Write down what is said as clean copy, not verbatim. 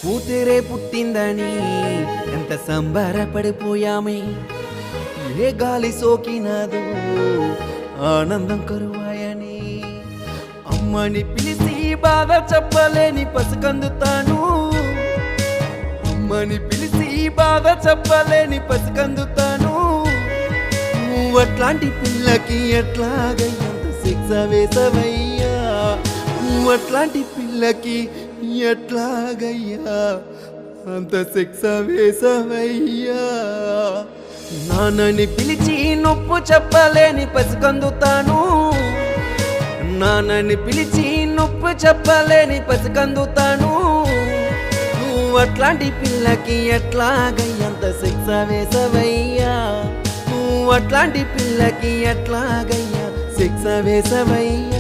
కూతురే పుట్టిందని ఎంత సంబరపడిపోయామే, ఏ గాలి సోకినాదో ఆనందం కరువాయని. అమ్మని పిలిచి బాధ చెప్పలేని పసికందుతాను, అమ్మని పిలిచి బాధ చెప్పలేని పసికందుతాను. నువ్వట్లాంటి పిల్లకి ఎట్లాగయ్యా శిక్ష వేసవయ్యా, నువ్వట్లాంటి పిల్లకి ఎట్లాగయ్యా అంత శిక్ష వేసవయ్యా. నాన్నని పిలిచి నొప్పు చెప్పలేని పసికందుతాను, నాన్నని పిలిచి నొప్పు చెప్పలేని పసికందుతాను. నువ్వట్లాంటి పిల్లకి ఎట్లాగయ్యా అంత శిక్ష వేసవయ్యా, నువ్వట్లాంటి పిల్లకి ఎట్లాగయ్యా శిక్ష వేసవయ్యా.